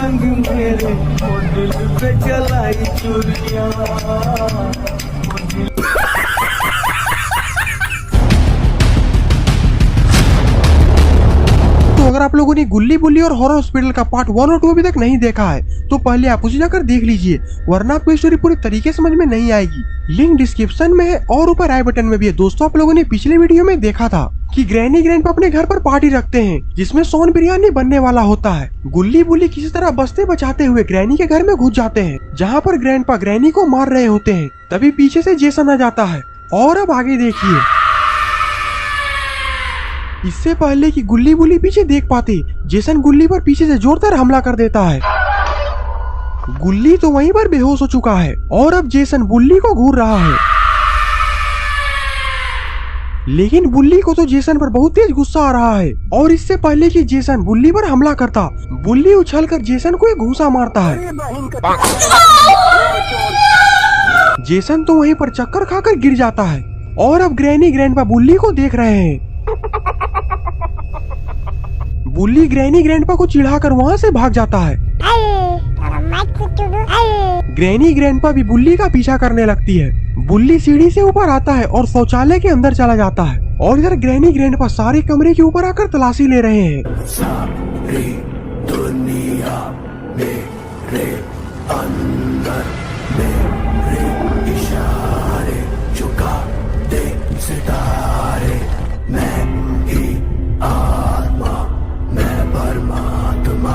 संग मेरे वो दिल पे चलाई चुरियां। तो अगर आप लोगों ने गुल्ली बुल्ली और हॉरर हॉस्पिटल का पार्ट 1 और 2 अभी तक नहीं देखा है तो पहले आप उसे जाकर देख लीजिए, वरना आपको स्टोरी पूरी तरीके समझ में नहीं आएगी। लिंक डिस्क्रिप्शन में है और ऊपर आई बटन में भी है। दोस्तों, आप लोगों ने पिछले वीडियो में देखा था कि ग्रैनी ग्रैंडपा अपने घर पर पार्टी रखते हैं जिसमें सोन बिरयानी बनने वाला होता है। गुल्ली बुल्ली किसी तरह बचते बचाते हुए ग्रैनी के घर में घुस जाते हैं जहाँ पर ग्रैंडपा ग्रैनी को मार रहे होते हैं। तभी पीछे से जेसन आ जाता है और अब आगे देखिए। इससे पहले कि गुल्ली बुल्ली पीछे देख पाते, जेसन गुल्ली पर पीछे से जोरदार हमला कर देता है। गुल्ली तो वहीं पर बेहोश हो चुका है और अब जेसन बुल्ली को घूर रहा है, लेकिन बुल्ली को तो जेसन पर बहुत तेज गुस्सा आ रहा है और इससे पहले कि जेसन बुल्ली पर हमला करता, बुल्ली उछलकर जेसन को एक घूंसा मारता है। जेसन तो वहीं पर चक्कर खाकर गिर जाता है और अब ग्रैनी ग्रैंडपा बुल्ली को देख रहे हैं। बुल्ली ग्रैनी ग्रैंडपा को चिढ़ाकर वहाँ से भाग जाता है। ग्रैनी ग्रैंडपा भी बुल्ली का पीछा करने लगती है। बुल्ली सीढ़ी से ऊपर आता है और शौचालय के अंदर चला जाता है और इधर ग्रैनी ग्रैंडपा सारे कमरे के ऊपर आकर तलाशी ले रहे हैं। सारी दुनिया मेरे अंदर मेरे इशारे झुका दे सितारे, मैं ही आत्मा मैं परमात्मा।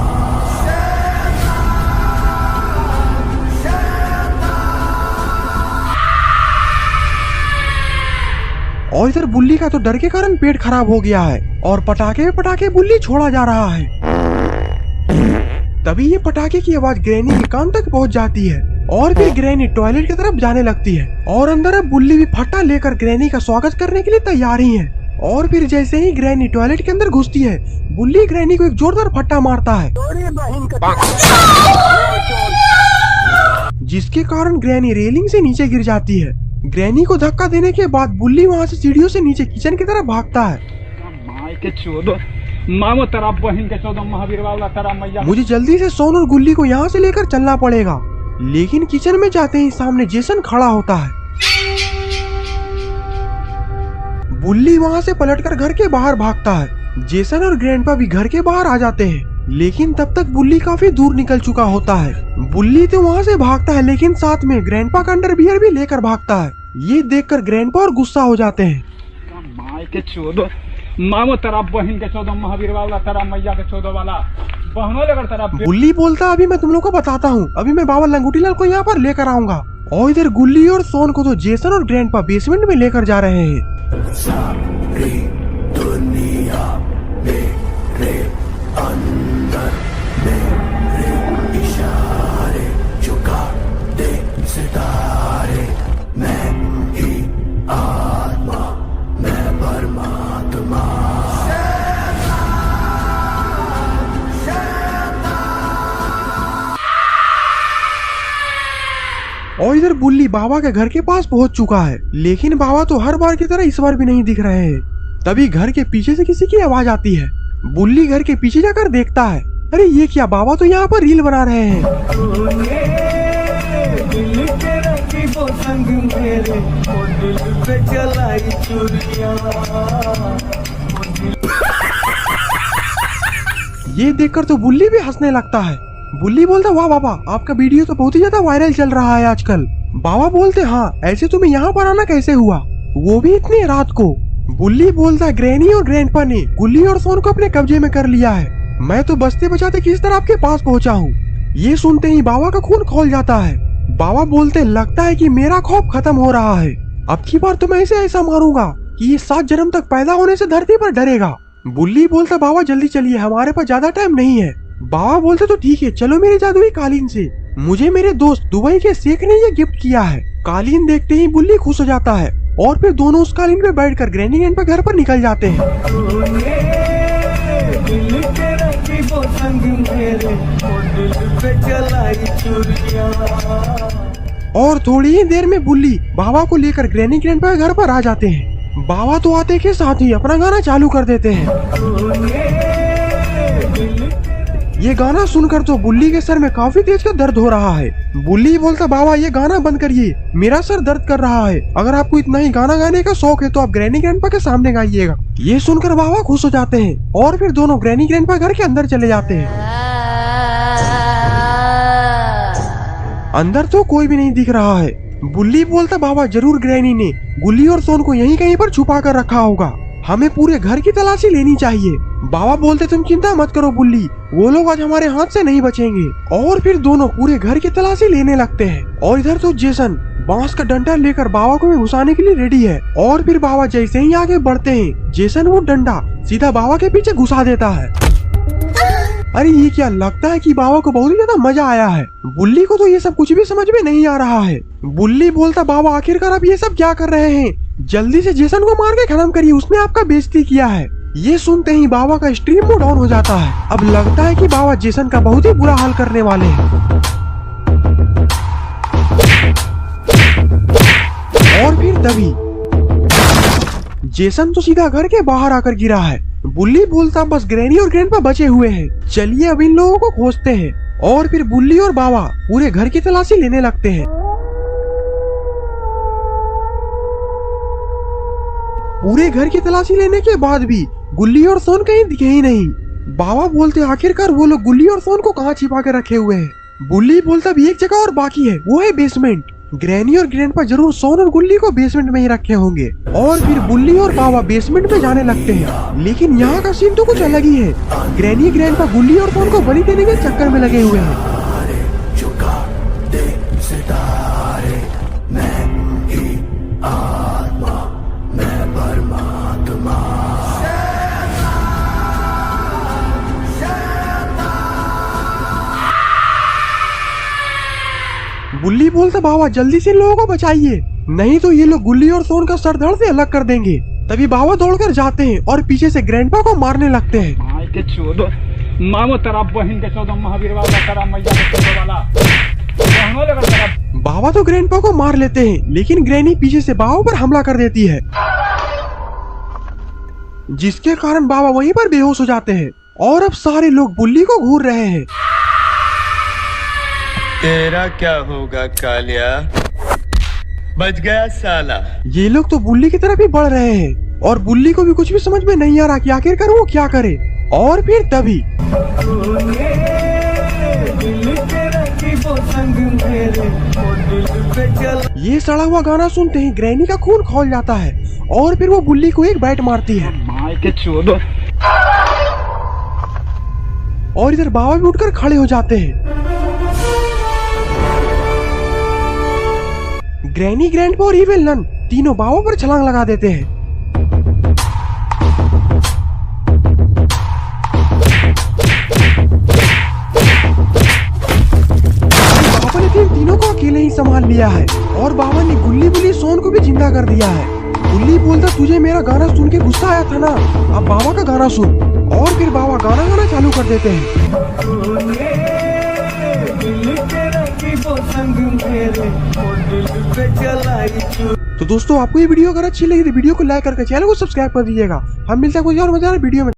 और इधर बुल्ली का तो डर के कारण पेट खराब हो गया है और पटाखे में पटाखे बुल्ली छोड़ा जा रहा है। तभी ये पटाखे की आवाज ग्रैनी के कान तक पहुंच जाती है और फिर ग्रैनी टॉयलेट की तरफ जाने लगती है और अंदर अब बुल्ली भी फट्टा लेकर ग्रैनी का स्वागत करने के लिए तैयार ही है। और फिर जैसे ही ग्रैनी टॉयलेट के अंदर घुसती है, बुल्ली ग्रैनी को एक जोरदार फट्टा मारता है जिसके कारण ग्रैनी रेलिंग से नीचे गिर जाती है। ग्रैनी को धक्का देने के बाद बुल्ली वहाँ से सीढ़ियों से नीचे किचन की तरफ भागता है। मुझे जल्दी से सोन और गुल्ली को यहाँ से लेकर चलना पड़ेगा, लेकिन किचन में जाते ही सामने जेसन खड़ा होता है। बुल्ली वहाँ से पलटकर घर के बाहर भागता है। जेसन और ग्रैंडपा भी घर के बाहर आ जाते हैं, लेकिन तब तक बुल्ली काफी दूर निकल चुका होता है। बुल्ली तो वहाँ से भागता है, लेकिन साथ में ग्रैंडपा का अंडरवियर भी लेकर भागता है। ये देखकर ग्रैंडपा और गुस्सा हो जाते हैं। बुल्ली बोलता, अभी मैं तुम लोग को बताता हूँ, अभी मैं बाबा लंगूटीलाल को यहाँ पर लेकर आऊंगा। और इधर गुल्ली और सोन को तो जेसन और ग्रैंडपा बेसमेंट में लेकर जा रहे हैं। सारी दुनिया मेरे अंदर मेरे इशारे झुका दे सितारे, मैं ही आत्मा मैं परमात्मा। और इधर बुल्ली बाबा के घर के पास पहुंच चुका है, लेकिन बाबा तो हर बार की तरह इस बार भी नहीं दिख रहे हैं। तभी घर के पीछे से किसी की आवाज आती है। बुल्ली घर के पीछे जाकर देखता है, अरे ये क्या, बाबा तो यहाँ पर रील बना रहे हैं। दिल तेरा की वो संग मेरे वो दिल पे चलाई चुरियां। ये देखकर तो बुल्ली भी हंसने लगता है। बुल्ली बोलता, वाह बाबा, आपका वीडियो तो बहुत ही ज्यादा वायरल चल रहा है आजकल। बाबा बोलते, हाँ, ऐसे तुम्हें यहाँ पर आना कैसे हुआ, वो भी इतनी रात को। बुल्ली बोलता, ग्रैनी और ग्रैंडपा ने गुल्ली और सोन को अपने कब्जे में कर लिया है, मैं तो बचते बचाते किस तरह आपके पास पहुँचा हूँ। ये सुनते ही बाबा का खून खौल जाता है। बाबा बोलते, लगता है कि मेरा खौफ खत्म हो रहा है, अब की बार तो मैं इसे ऐसा मारूंगा कि ये 7 जन्म तक पैदा होने से धरती पर डरेगा। बुल्ली बोलता, बाबा जल्दी चलिए, हमारे पास ज्यादा टाइम नहीं है। बाबा बोलते, तो ठीक है, चलो मेरी जादुई कालीन से, मुझे मेरे दोस्त दुबई के शेख ने ये गिफ्ट किया है। कालीन देखते ही बुल्ली खुश हो जाता है और फिर दोनों उस कालीन पे बैठकर ग्रैनी ग्रैंडपा घर पर निकल जाते हैं। दिल तेरा की वो संग मेरे वो दिल पे चलाई चुरियां। और थोड़ी ही देर में बुल्ली बाबा को लेकर ग्रैनी ग्रैंडपा के घर पर आ जाते हैं। बाबा तो आते के साथ ही अपना गाना चालू कर देते हैं। ये गाना सुनकर तो बुल्ली के सर में काफी तेज का दर्द हो रहा है। बुल्ली बोलता बाबा ये गाना बंद करिए, मेरा सर दर्द कर रहा है। अगर आपको इतना ही गाना गाने का शौक है तो आप ग्रैनी ग्रैंडपा के सामने गाइएगा। ये सुनकर बाबा खुश हो जाते हैं और फिर दोनों ग्रैनी ग्रैंडपा घर के अंदर चले जाते हैं। अंदर तो कोई भी नहीं दिख रहा है। बुल्ली बोलता बाबा जरूर ग्रैनी ने गुल्ली और सोन को यहीं कहीं पर छुपा कर रखा होगा, हमें पूरे घर की तलाशी लेनी चाहिए। बाबा बोलते तुम चिंता मत करो बुल्ली, वो लोग आज हमारे हाथ से नहीं बचेंगे। और फिर दोनों पूरे घर की तलाशी लेने लगते हैं। और इधर तो जेसन बांस का डंडा लेकर बाबा को घुसाने के लिए रेडी है। और फिर बाबा जैसे ही आगे बढ़ते हैं जेसन वो डंडा सीधा बाबा के पीछे घुसा देता है। अरे ये क्या, लगता है कि बाबा को बहुत ही ज्यादा मजा आया है। बुल्ली को तो ये सब कुछ भी समझ में नहीं आ रहा है। बुल्ली बोलता बाबा आखिरकार आप ये सब क्या कर रहे हैं, जल्दी से जेसन को मार के खत्म करिए, उसने आपका बेइज्जती किया है। ये सुनते ही बाबा का स्ट्रीम मोड ऑन हो जाता है। अब लगता है कि बाबा जेसन का बहुत ही बुरा हाल करने वाले हैं। और फिर तभी जेसन तो सीधा घर के बाहर आकर गिरा है। बुल्ली बोलता बस ग्रैनी और ग्रैंडपा बचे हुए हैं, चलिए अब इन लोगों को खोजते हैं। और फिर बुल्ली और बाबा पूरे घर की तलाशी लेने लगते हैं। पूरे घर की तलाशी लेने के बाद भी गुल्ली और सोन कहीं दिखे ही नहीं। बाबा बोलते आखिरकार वो लोग गुल्ली और सोन को कहाँ छिपा के रखे हुए हैं। बुल्ली बोलता अब एक जगह और बाकी है, वो है बेसमेंट। ग्रैनी और ग्रैंडपा जरूर सोन और गुल्ली को बेसमेंट में ही रखे होंगे। और फिर बुल्ली और बाबा बेसमेंट में जाने लगते हैं। लेकिन यहाँ का सीन तो कुछ अलग ही है। ग्रैनी ग्रैंडपा गुल्ली और सोन को बलि देने के चक्कर में लगे हुए हैं। बुल्ली बोलता बाबा जल्दी से इन लोगों को बचाइए, नहीं तो ये लोग गुल्ली और सोन का सर धड़ से अलग कर देंगे। तभी बाबा दौड़कर जाते हैं और पीछे से ग्रैंडपा को मारने लगते हैं। बाबा तो ग्रैंडपा को मार लेते हैं, लेकिन ग्रैनी पीछे से बाबा पर हमला कर देती है, जिसके कारण बाबा वहीं पर बेहोश हो जाते हैं। और अब सारे लोग बुल्ली को घूर रहे हैं। तेरा क्या होगा कालिया, बच गया साला। ये लोग तो बुल्ली की तरफ ही बढ़ रहे हैं और बुल्ली को भी कुछ भी समझ में नहीं आ रहा कि आखिरकार वो क्या करे। और फिर तभी ये सड़ा हुआ गाना सुनते ही ग्रैनी का खून खौल जाता है और फिर वो बुल्ली को एक बैट मारती है। और इधर बाबा भी उठकर खड़े हो जाते हैं। ग्रैनी, ग्रैंडपा और इविल नन तीनों बाबा पर छलांग लगा देते हैं। बाबा ने तीनों को अकेले ही संभाल लिया है और बाबा ने गुल्ली बुल्ली सोन को भी जिंदा कर दिया है। गुल्ली बोलता तुझे मेरा गाना सुन के गुस्सा आया था ना, अब बाबा का गाना सुन। और फिर बाबा गाना गाना चालू कर देते हैं। तो दोस्तों आपको ये वीडियो अगर अच्छी लगी तो वीडियो को लाइक करके चैनल को सब्सक्राइब कर दीजिएगा। हम मिलते हैं कुछ और मजेदार वीडियो में।